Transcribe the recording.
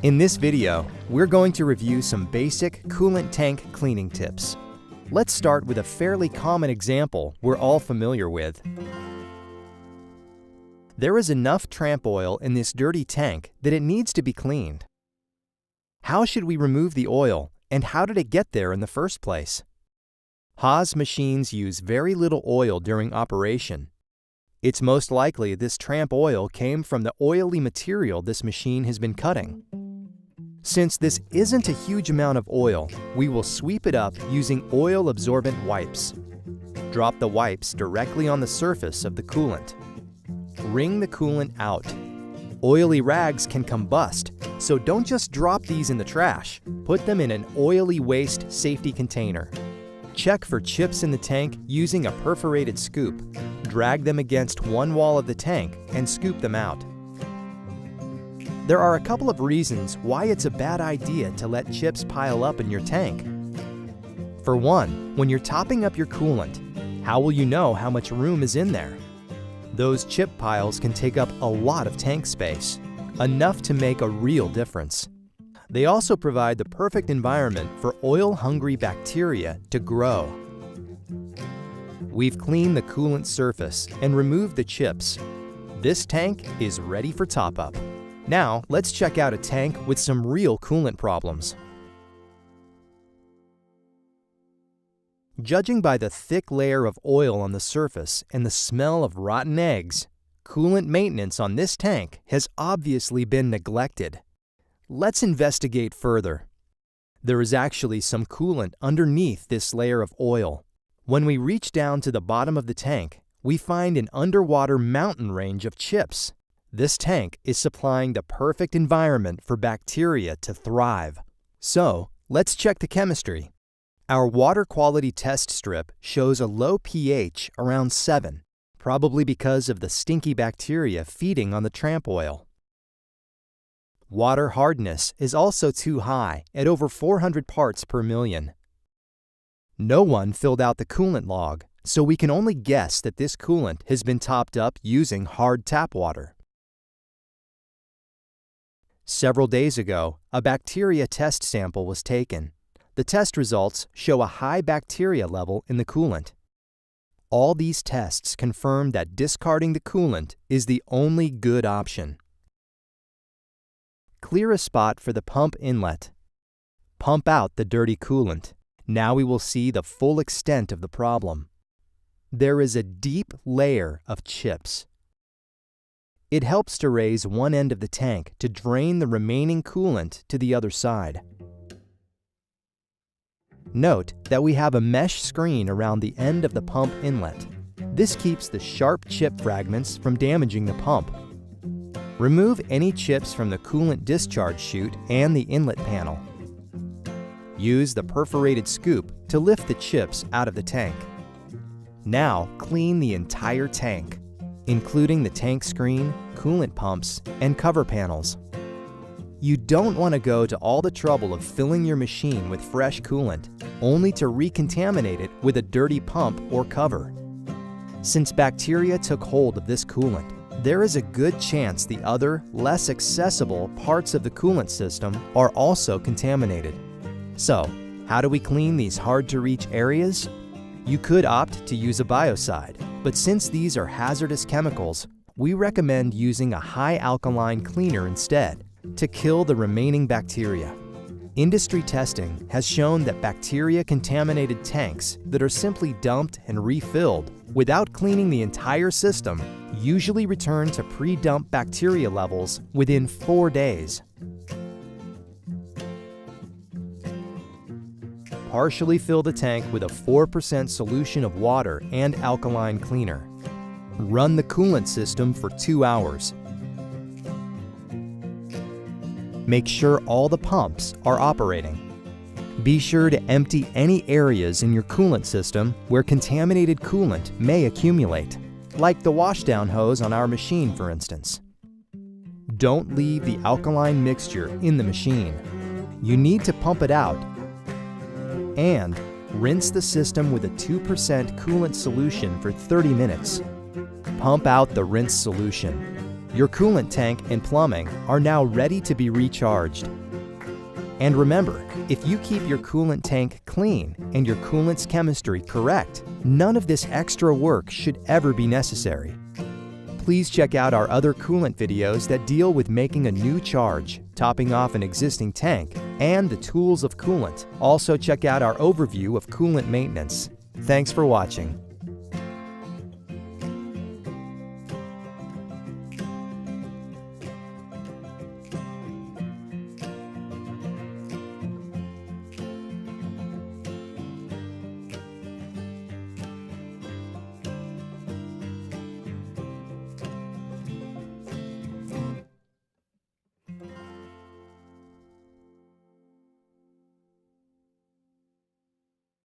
In this video, we're going to review some basic coolant tank cleaning tips. Let's start with a fairly common example we're all familiar with. There is enough tramp oil in this dirty tank that it needs to be cleaned. How should we remove the oil, and how did it get there in the first place? Haas machines use very little oil during operation. It's most likely this tramp oil came from the oily material this machine has been cutting. Since this isn't a huge amount of oil, we will sweep it up using oil-absorbent wipes. Drop the wipes directly on the surface of the coolant. Wring the coolant out. Oily rags can combust, so don't just drop these in the trash. Put them in an oily waste safety container. Check for chips in the tank using a perforated scoop. Drag them against one wall of the tank and scoop them out. There are a couple of reasons why it's a bad idea to let chips pile up in your tank. For one, when you're topping up your coolant, how will you know how much room is in there? Those chip piles can take up a lot of tank space, enough to make a real difference. They also provide the perfect environment for oil-hungry bacteria to grow. We've cleaned the coolant surface and removed the chips. This tank is ready for top-up. Now, let's check out a tank with some real coolant problems. Judging by the thick layer of oil on the surface and the smell of rotten eggs, coolant maintenance on this tank has obviously been neglected. Let's investigate further. There is actually some coolant underneath this layer of oil. When we reach down to the bottom of the tank, we find an underwater mountain range of chips. This tank is supplying the perfect environment for bacteria to thrive. So, let's check the chemistry. Our water quality test strip shows a low pH around 7, probably because of the stinky bacteria feeding on the tramp oil. Water hardness is also too high at over 400 parts per million. No one filled out the coolant log, so we can only guess that this coolant has been topped up using hard tap water. Several days ago, a bacteria test sample was taken. The test results show a high bacteria level in the coolant. All these tests confirm that discarding the coolant is the only good option. Clear a spot for the pump inlet. Pump out the dirty coolant. Now we will see the full extent of the problem. There is a deep layer of chips. It helps to raise one end of the tank to drain the remaining coolant to the other side. Note that we have a mesh screen around the end of the pump inlet. This keeps the sharp chip fragments from damaging the pump. Remove any chips from the coolant discharge chute and the inlet panel. Use the perforated scoop to lift the chips out of the tank. Now clean the entire tank, including the tank screen, coolant pumps, and cover panels. You don't want to go to all the trouble of filling your machine with fresh coolant, only to recontaminate it with a dirty pump or cover. Since bacteria took hold of this coolant, there is a good chance the other, less accessible parts of the coolant system are also contaminated. So, how do we clean these hard-to-reach areas? You could opt to use a biocide, but since these are hazardous chemicals, we recommend using a high alkaline cleaner instead to kill the remaining bacteria. Industry testing has shown that bacteria-contaminated tanks that are simply dumped and refilled without cleaning the entire system usually return to pre-dump bacteria levels within 4 days. Partially fill the tank with a 4% solution of water and alkaline cleaner. Run the coolant system for 2 hours. Make sure all the pumps are operating. Be sure to empty any areas in your coolant system where contaminated coolant may accumulate, like the washdown hose on our machine, for instance. Don't leave the alkaline mixture in the machine. You need to pump it out. And rinse the system with a 2% coolant solution for 30 minutes. Pump out the rinse solution. Your coolant tank and plumbing are now ready to be recharged. And remember, if you keep your coolant tank clean and your coolant's chemistry correct, none of this extra work should ever be necessary. Please check out our other coolant videos that deal with making a new charge, topping off an existing tank, and the tools of coolant. Also check out our overview of coolant maintenance. Thanks for watching.